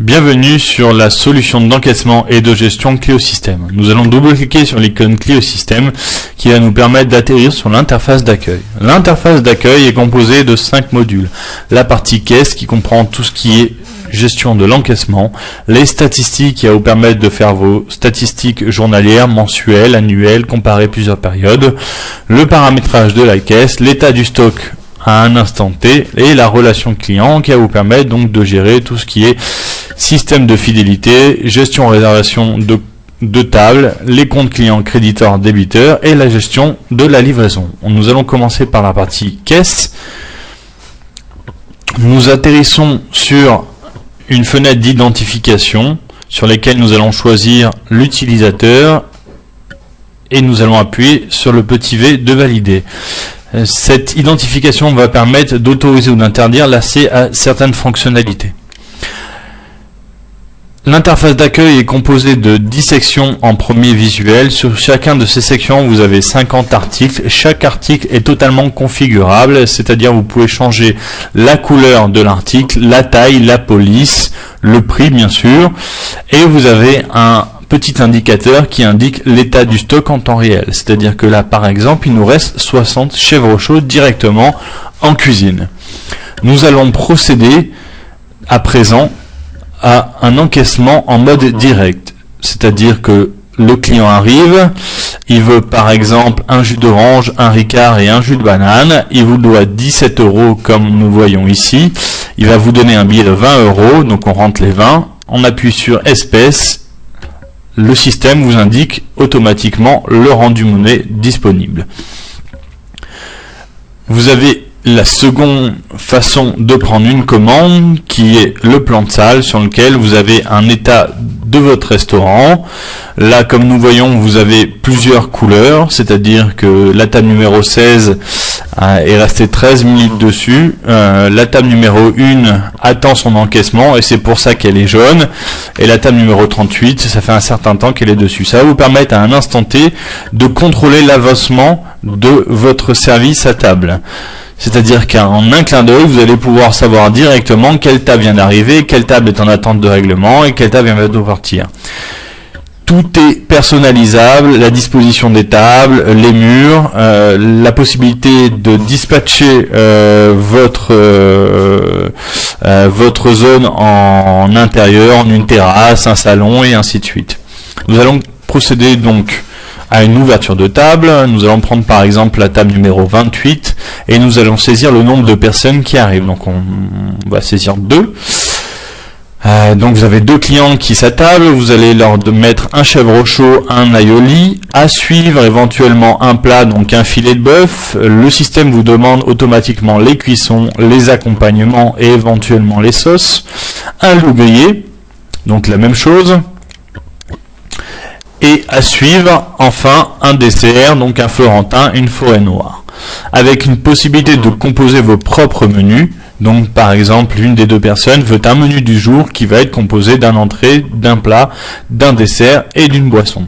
Bienvenue sur la solution d'encaissement et de gestion Cliosystème. Nous allons double-cliquer sur l'icône Cliosystème qui va nous permettre d'atterrir sur l'interface d'accueil. L'interface d'accueil est composée de 5 modules. La partie caisse qui comprend tout ce qui est gestion de l'encaissement, les statistiques qui va vous permettre de faire vos statistiques journalières, mensuelles, annuelles, comparer plusieurs périodes, le paramétrage de la caisse, l'état du stock à un instant T et la relation client qui va vous permettre donc de gérer tout ce qui est système de fidélité, gestion réservation de table, les comptes clients, créditeurs, débiteurs et la gestion de la livraison. Nous allons commencer par la partie caisse. Nous atterrissons sur une fenêtre d'identification sur laquelle nous allons choisir l'utilisateur et nous allons appuyer sur le petit V de valider. Cette identification va permettre d'autoriser ou d'interdire l'accès à certaines fonctionnalités. L'interface d'accueil est composée de 10 sections en premier visuel. Sur chacun de ces sections, vous avez 50 articles. Chaque article est totalement configurable, c'est-à-dire vous pouvez changer la couleur de l'article, la taille, la police, le prix bien sûr, et vous avez un petit indicateur qui indique l'état du stock en temps réel. C'est-à-dire que là, par exemple, il nous reste 60 chèvres chaudes directement en cuisine. Nous allons procéder à présent à un encaissement en mode direct. C'est-à-dire que le client arrive, il veut par exemple un jus d'orange, un Ricard et un jus de banane. Il vous doit 17 € comme nous voyons ici. Il va vous donner un billet de 20 €, donc on rentre les 20. On appuie sur espèces. Le système vous indique automatiquement le rendu monnaie disponible. Vous avez la seconde façon de prendre une commande qui est le plan de salle sur lequel vous avez un état de votre restaurant. Là, comme nous voyons, vous avez plusieurs couleurs, c'est-à-dire que la table numéro 16 est restée 13 minutes dessus. La table numéro 1 attend son encaissement et c'est pour ça qu'elle est jaune. Et la table numéro 38, ça fait un certain temps qu'elle est dessus. Ça va vous permettre à un instant T de contrôler l'avancement de votre service à table. C'est-à-dire qu'en un clin d'œil, vous allez pouvoir savoir directement quelle table vient d'arriver, quelle table est en attente de règlement et quelle table vient de partir. Tout est personnalisable, la disposition des tables, les murs, la possibilité de dispatcher votre zone en intérieur, en une terrasse, un salon et ainsi de suite. Nous allons procéder donc à une ouverture de table. Nous allons prendre par exemple la table numéro 28 et nous allons saisir le nombre de personnes qui arrivent. Donc on va saisir 2. Donc vous avez 2 clients qui s'attablent, vous allez leur mettre un chèvre chaud, un aioli, à suivre éventuellement un plat, donc un filet de bœuf. Le système vous demande automatiquement les cuissons, les accompagnements et éventuellement les sauces. Un loup grillé, donc la même chose. Et à suivre enfin un dessert, donc un florentin, une forêt noire. Avec une possibilité de composer vos propres menus. Donc par exemple, l'une des 2 personnes veut un menu du jour qui va être composé d'un entrée, d'un plat, d'un dessert et d'une boisson.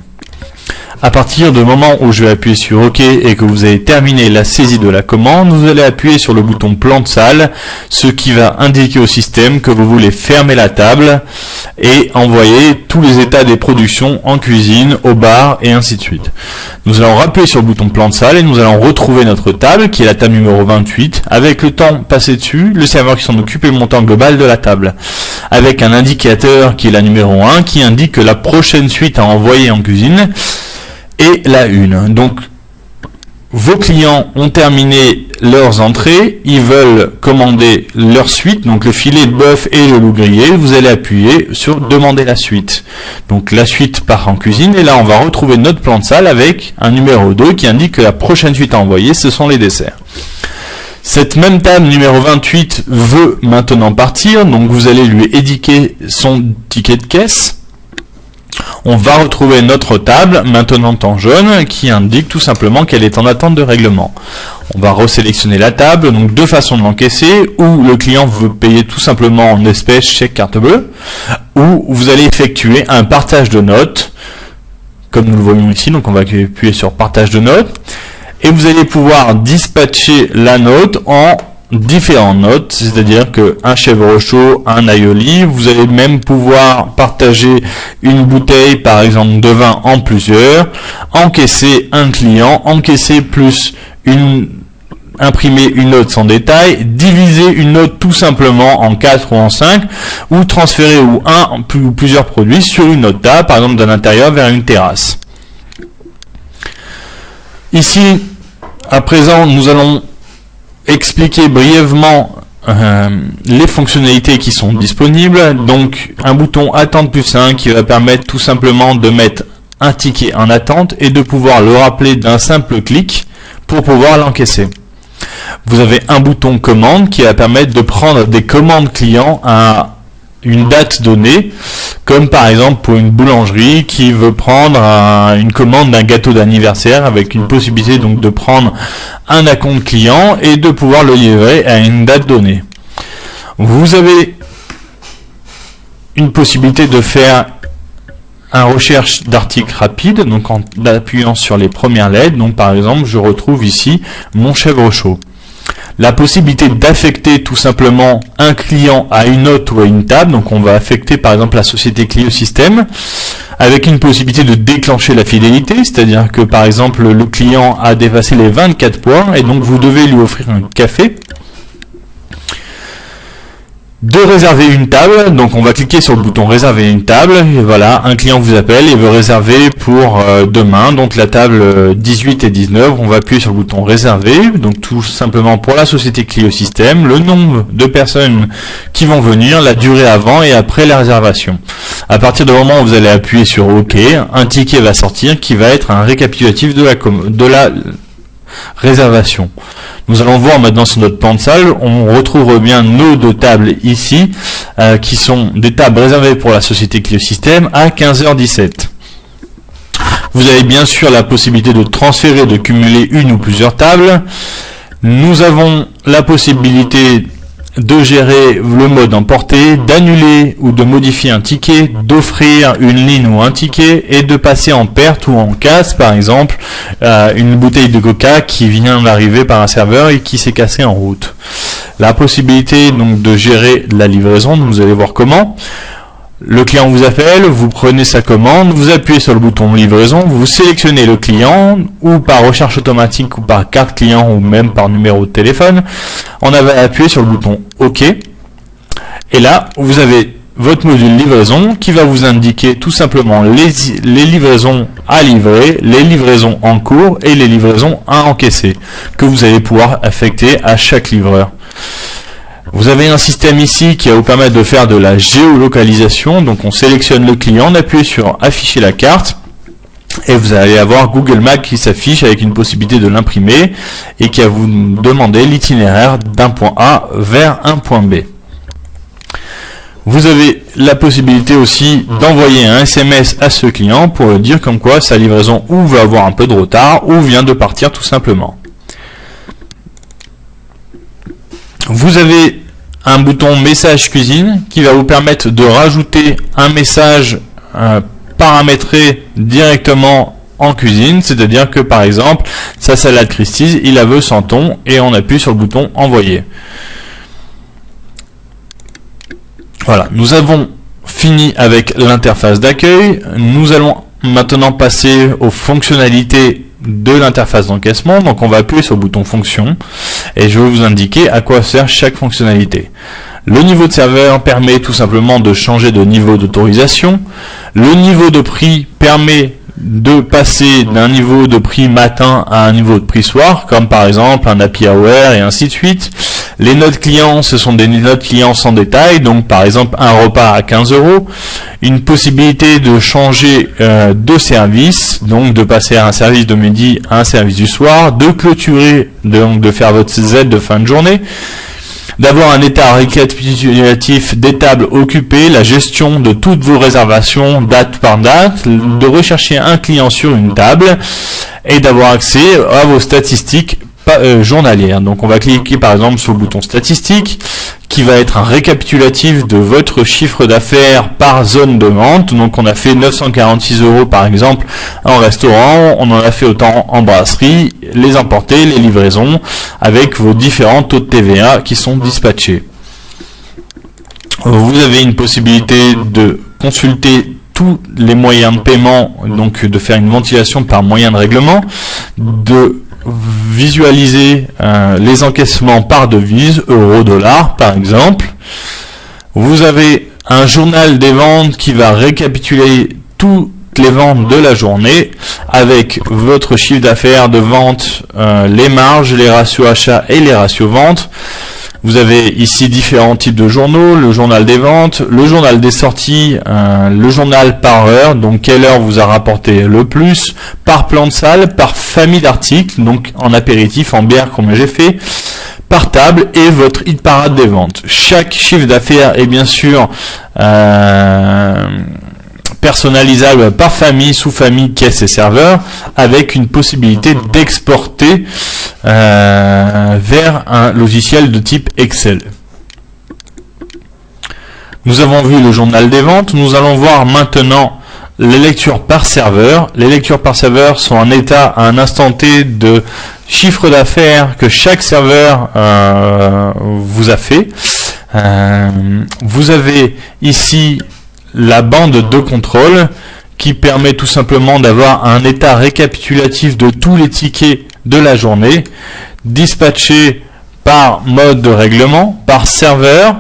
À partir du moment où je vais appuyer sur OK et que vous avez terminé la saisie de la commande, vous allez appuyer sur le bouton plan de salle, ce qui va indiquer au système que vous voulez fermer la table et envoyer tous les états des productions en cuisine, au bar et ainsi de suite. Nous allons appuyer sur le bouton plan de salle et nous allons retrouver notre table qui est la table numéro 28. Avec le temps passé dessus, le serveur qui s'en occupe et le montant global de la table. Avec un indicateur qui est la numéro 1 qui indique que la prochaine suite à envoyer en cuisine et la une. Donc vos clients ont terminé leurs entrées, ils veulent commander leur suite, donc le filet de bœuf et le loup grillé, vous allez appuyer sur demander la suite. Donc la suite part en cuisine et là on va retrouver notre plan de salle avec un numéro 2 qui indique que la prochaine suite à envoyer ce sont les desserts. Cette même table numéro 28 veut maintenant partir, donc vous allez lui indiquer son ticket de caisse. On va retrouver notre table, maintenant en jaune, qui indique tout simplement qu'elle est en attente de règlement. On va resélectionner la table, donc 2 façons de l'encaisser, ou le client veut payer tout simplement en espèces, chèque, carte bleue, ou vous allez effectuer un partage de notes, comme nous le voyons ici, donc on va appuyer sur partage de notes, et vous allez pouvoir dispatcher la note en différentes notes, c'est-à-dire que un chèvre chaud, un aioli, vous allez même pouvoir partager une bouteille par exemple de vin en plusieurs, encaisser un client, encaisser plus imprimer une note sans détail, diviser une note tout simplement en 4 ou en 5, ou transférer ou plusieurs produits sur une autre table, par exemple d'un intérieur vers une terrasse. Ici, à présent, nous allons expliquer brièvement les fonctionnalités qui sont disponibles. Donc un bouton attente +1 qui va permettre tout simplement de mettre un ticket en attente et de pouvoir le rappeler d'un simple clic pour pouvoir l'encaisser. Vous avez un bouton commande qui va permettre de prendre des commandes clients à une date donnée, comme par exemple pour une boulangerie qui veut prendre une commande d'un gâteau d'anniversaire, avec une possibilité donc de prendre un acompte client et de pouvoir le livrer à une date donnée. Vous avez une possibilité de faire une recherche d'articles rapide, donc en appuyant sur les premières lettres. Donc par exemple, je retrouve ici mon chèvre chaud. La possibilité d'affecter tout simplement un client à une note ou à une table, donc on va affecter par exemple la société Clio Système, avec une possibilité de déclencher la fidélité, c'est-à-dire que par exemple le client a dépassé les 24 points et donc vous devez lui offrir un café. De réserver une table, donc on va cliquer sur le bouton réserver une table, et voilà, un client vous appelle et veut réserver pour demain, donc la table 18 et 19, on va appuyer sur le bouton réserver, donc tout simplement pour la société Clio Système, le nombre de personnes qui vont venir, la durée avant et après la réservation. À partir du moment où vous allez appuyer sur OK, un ticket va sortir qui va être un récapitulatif de la réservation. Nous allons voir maintenant sur notre plan de salle, on retrouve bien nos deux tables ici, qui sont des tables réservées pour la société Clio Système à 15h17. Vous avez bien sûr la possibilité de transférer, de cumuler une ou plusieurs tables. Nous avons la possibilité de gérer le mode emporté, d'annuler ou de modifier un ticket, d'offrir une ligne ou un ticket et de passer en perte ou en casse, par exemple une bouteille de coca qui vient d'arriver par un serveur et qui s'est cassée en route. La possibilité donc de gérer la livraison, vous allez voir comment. Le client vous appelle, vous prenez sa commande, vous appuyez sur le bouton livraison, vous sélectionnez le client, ou par recherche automatique, ou par carte client, ou même par numéro de téléphone. On avait appuyé sur le bouton OK. Et là, vous avez votre module livraison qui va vous indiquer tout simplement les livraisons à livrer, les livraisons en cours et les livraisons à encaisser, que vous allez pouvoir affecter à chaque livreur. Vous avez un système ici qui va vous permettre de faire de la géolocalisation, donc on sélectionne le client, on appuie sur afficher la carte, et vous allez avoir Google Maps qui s'affiche avec une possibilité de l'imprimer, et qui va vous demander l'itinéraire d'un point A vers un point B. Vous avez la possibilité aussi d'envoyer un SMS à ce client pour lui dire comme quoi sa livraison ou va avoir un peu de retard, ou vient de partir tout simplement. Vous avez un bouton message cuisine qui va vous permettre de rajouter un message paramétré directement en cuisine, c'est-à-dire que par exemple sa salade Christie's, il la veut sans thon et on appuie sur le bouton envoyer. Voilà, nous avons fini avec l'interface d'accueil. Nous allons maintenant passer aux fonctionnalités de l'interface d'encaissement. Donc on va appuyer sur le bouton fonction et je vais vous indiquer à quoi sert chaque fonctionnalité. Le niveau de serveur permet tout simplement de changer de niveau d'autorisation. Le niveau de prix permet de passer d'un niveau de prix matin à un niveau de prix soir, comme par exemple un happy hour et ainsi de suite. Les notes clients, ce sont des notes clients sans détail, donc par exemple un repas à 15 €, une possibilité de changer de service, donc de passer à un service de midi à un service du soir, de clôturer, donc de faire votre Z de fin de journée, d'avoir un état récapitulatif des tables occupées, la gestion de toutes vos réservations date par date, de rechercher un client sur une table et d'avoir accès à vos statistiques journalières. Donc on va cliquer par exemple sur le bouton statistiques qui va être un récapitulatif de votre chiffre d'affaires par zone de vente. Donc on a fait 946 € par exemple en restaurant, on en a fait autant en brasserie, les emportés, les livraisons, avec vos différents taux de TVA qui sont dispatchés. Vous avez une possibilité de consulter tous les moyens de paiement, donc de faire une ventilation par moyen de règlement, de visualiser les encaissements par devise, euro, dollar par exemple. Vous avez un journal des ventes qui va récapituler toutes les ventes de la journée avec votre chiffre d'affaires de vente, les marges, les ratios achats et les ratios ventes. Vous avez ici différents types de journaux, le journal des ventes, le journal des sorties, le journal par heure, donc quelle heure vous a rapporté le plus, par plan de salle, par famille d'articles, donc en apéritif, en bière comme j'ai fait, par table et votre hit parade des ventes. Chaque chiffre d'affaires est bien sûr personnalisable par famille, sous-famille, caisse et serveur, avec une possibilité d'exporter vers un logiciel de type Excel. Nous avons vu le journal des ventes, nous allons voir maintenant les lectures par serveur. Les lectures par serveur sont un état à un instant T de chiffre d'affaires que chaque serveur vous a fait. Vous avez ici la bande de contrôle qui permet tout simplement d'avoir un état récapitulatif de tous les tickets de la journée, dispatchés par mode de règlement, par serveur,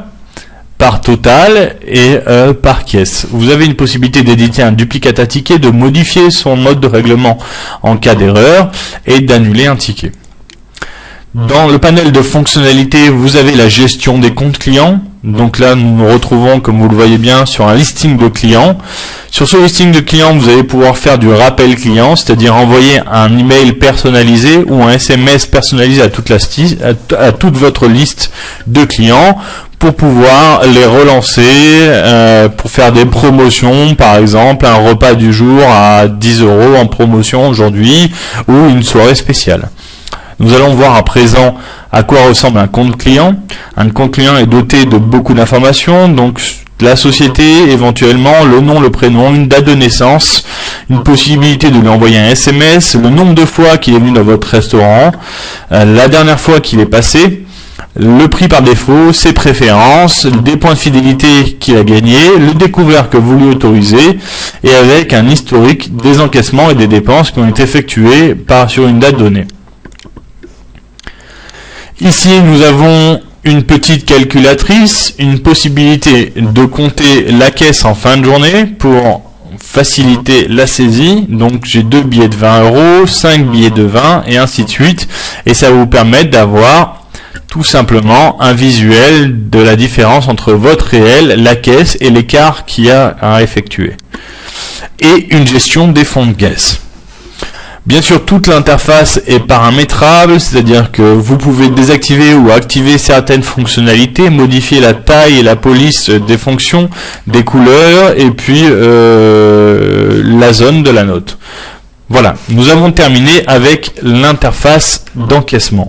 par total et par caisse. Vous avez une possibilité d'éditer un duplicata ticket, de modifier son mode de règlement en cas d'erreur et d'annuler un ticket. Dans le panel de fonctionnalités, vous avez la gestion des comptes clients. Donc là, nous nous retrouvons, comme vous le voyez bien, sur un listing de clients. Sur ce listing de clients, vous allez pouvoir faire du rappel client, c'est-à-dire envoyer un email personnalisé ou un SMS personnalisé à toute votre liste de clients pour pouvoir les relancer, pour faire des promotions, par exemple, un repas du jour à 10 € en promotion aujourd'hui ou une soirée spéciale. Nous allons voir à présent à quoi ressemble un compte client. Un compte client est doté de beaucoup d'informations, donc la société, éventuellement le nom, le prénom, une date de naissance, une possibilité de lui envoyer un SMS, le nombre de fois qu'il est venu dans votre restaurant, la dernière fois qu'il est passé, le prix par défaut, ses préférences, des points de fidélité qu'il a gagnés, le découvert que vous lui autorisez, et avec un historique des encaissements et des dépenses qui ont été effectuées sur une date donnée. Ici, nous avons une petite calculatrice, une possibilité de compter la caisse en fin de journée pour faciliter la saisie. Donc j'ai 2 billets de 20 €, 5 billets de 20 et ainsi de suite. Et ça va vous permettre d'avoir tout simplement un visuel de la différence entre votre réel, la caisse et l'écart qu'il y a à effectuer. Et une gestion des fonds de caisse. Bien sûr, toute l'interface est paramétrable, c'est-à-dire que vous pouvez désactiver ou activer certaines fonctionnalités, modifier la taille et la police des fonctions, des couleurs et puis la zone de la note. Voilà, nous avons terminé avec l'interface d'encaissement.